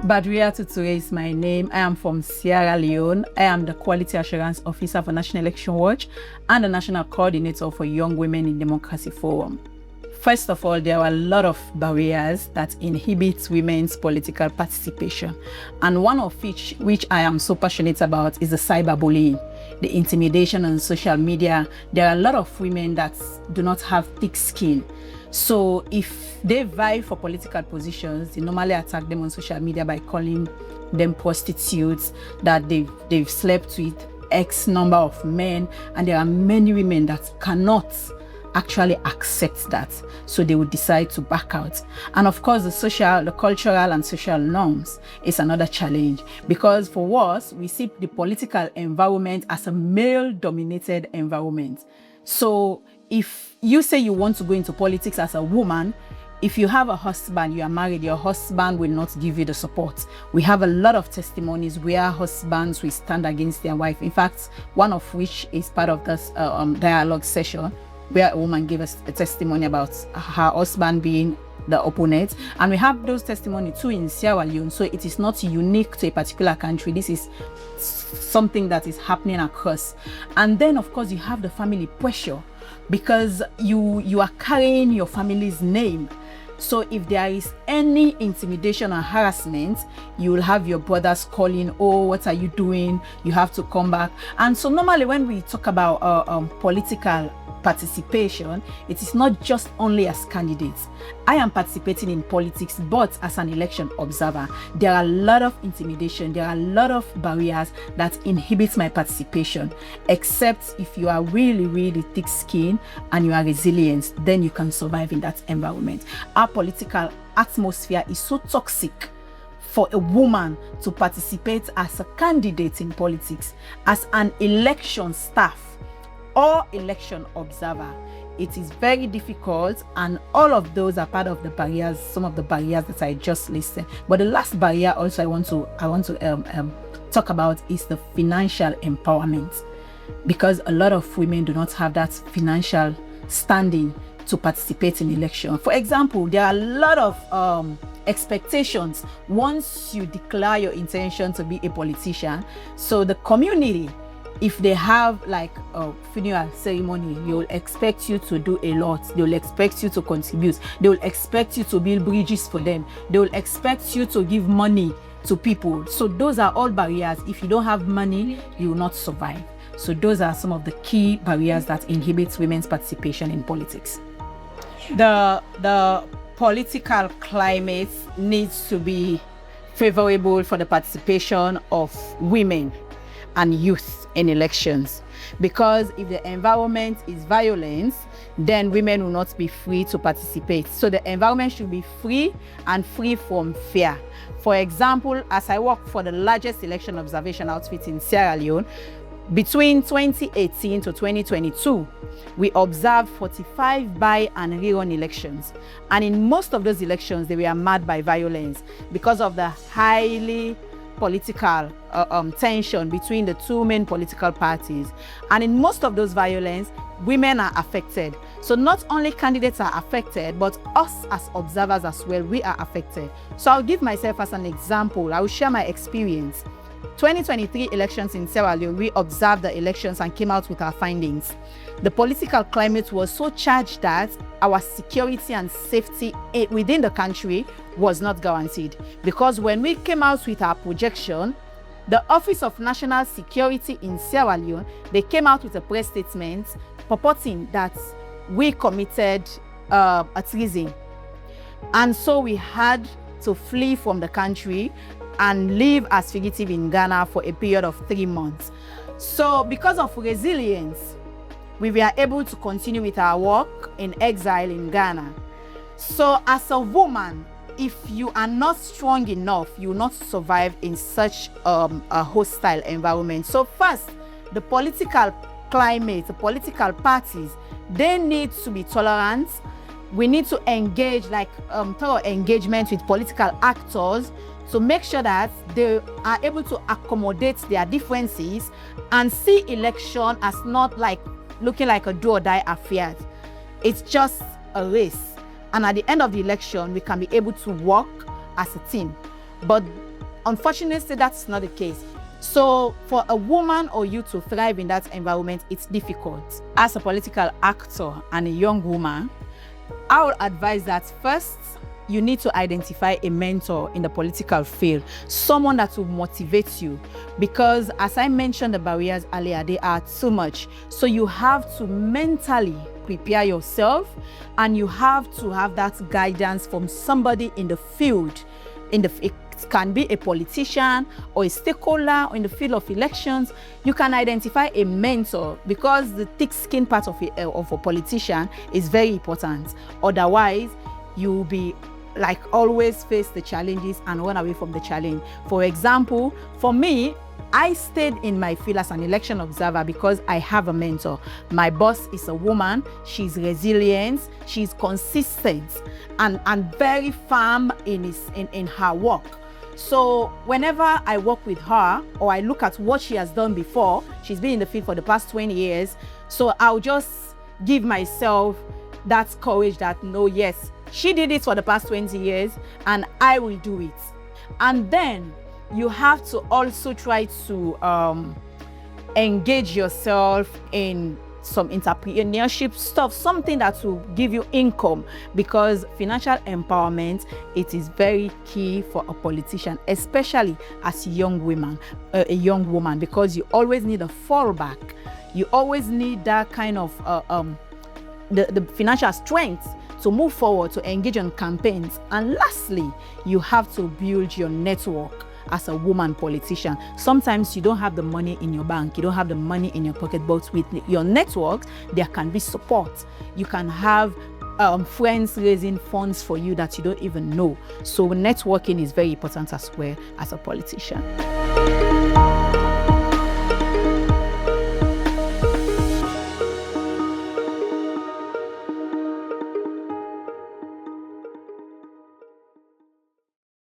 Badriatu Turay is my name. I am from Sierra Leone. I am the Quality Assurance Officer for National Election Watch and the National Coordinator for Young Women in Democracy Forum. First of all, there are a lot of barriers that inhibit women's political participation. And one of which I am so passionate about is the cyberbullying, the intimidation on social media. There are a lot of women that do not have thick skin. So if they vie for political positions, they normally attack them on social media by calling them prostitutes, that they've slept with X number of men, and there are many women that cannot actually accept that, so they would decide to back out. And of course, the cultural and social norms is another challenge, because for us, we see the political environment as a male-dominated environment. So if you say you want to go into politics as a woman, if you have a husband, you are married, your husband will not give you the support. We have a lot of testimonies where husbands will stand against their wife. In fact, one of which is part of this dialogue session, where a woman gave us a testimony about her husband being the opponent. And we have those testimonies too in Sierra Leone. So it is not unique to a particular country. This is something that is happening across. And then, of course, you have the family pressure, because you are carrying your family's name. So if there is any intimidation or harassment, you will have your brothers calling, oh, what are you doing? You have to come back. And so normally when we talk about political participation, it is not just only as candidates. I am participating in politics, but as an election observer, there are a lot of intimidation, there are a lot of barriers that inhibit my participation, except if you are really, really thick-skinned and you are resilient, then you can survive in that environment. Our political atmosphere is so toxic for a woman to participate as a candidate in politics, as an election staff or election observer. It is very difficult, and all of those are part of the barriers, some of the barriers that I just listed. But the last barrier also I want to talk about is the financial empowerment, because a lot of women do not have that financial standing to participate in election. For example, there are a lot of expectations once you declare your intention to be a politician. So the community, if they have like a funeral ceremony, they will expect you to do a lot. They will expect you to contribute. They will expect you to build bridges for them. They will expect you to give money to people. So those are all barriers. If you don't have money, you will not survive. So those are some of the key barriers that inhibit women's participation in politics. The political climate needs to be favorable for the participation of women and youth in elections, because if the environment is violent, then women will not be free to participate. So the environment should be free and free from fear. For example, as I work for the largest election observation outfit in Sierra Leone, between 2018 to 2022, we observed 45 by and rerun elections. And in most of those elections, they were marred by violence because of the highly political tension between the two main political parties. And in most of those violence, women are affected. So not only candidates are affected, but us as observers as well, we are affected. So I'll give myself as an example. I will share my experience. 2023 elections in Sierra Leone, we observed the elections and came out with our findings. The political climate was so charged that our security and safety within the country was not guaranteed. Because when we came out with our projection, the Office of National Security in Sierra Leone, they came out with a press statement purporting that we committed a treason. And so we had to flee from the country and live as fugitive in Ghana for a period of 3 months. So because of resilience, we were able to continue with our work in exile in Ghana. So as a woman, if you are not strong enough, you will not survive in such a hostile environment. So first, the political climate, the political parties, they need to be tolerant. We need to engage, like thorough engagement with political actors to make sure that they are able to accommodate their differences and see election as not like looking like a do or die affair. It's just a race. And at the end of the election, we can be able to work as a team. But unfortunately, that's not the case. So for a woman or you to thrive in that environment, it's difficult. As a political actor and a young woman, I would advise that first, you need to identify a mentor in the political field, someone that will motivate you, because as I mentioned the barriers earlier, they are too much. So you have to mentally prepare yourself, and you have to have that guidance from somebody in the field. It can be a politician or a stakeholder in the field of elections. You can identify a mentor, because the thick-skin part of a politician is very important. Otherwise, you'll be like always face the challenges and run away from the challenge. For example, for me, I stayed in my field as an election observer because I have a mentor. My boss is a woman. She's resilient, she's consistent, and very firm in her work. So whenever I work with her or I look at what she has done before, she's been in the field for the past 20 years. So I'll just give myself that courage that, no, yes, she did it for the past 20 years and I will do it. And then you have to also try to engage yourself in some entrepreneurship stuff, something that will give you income, because financial empowerment, it is very key for a politician, especially as a young woman, because you always need a fallback. You always need that kind of the financial strength to move forward, to engage on campaigns. And lastly, you have to build your network as a woman politician. Sometimes you don't have the money in your bank, you don't have the money in your pocket, but with your network, there can be support. You can have friends raising funds for you that you don't even know. So networking is very important as well as a politician.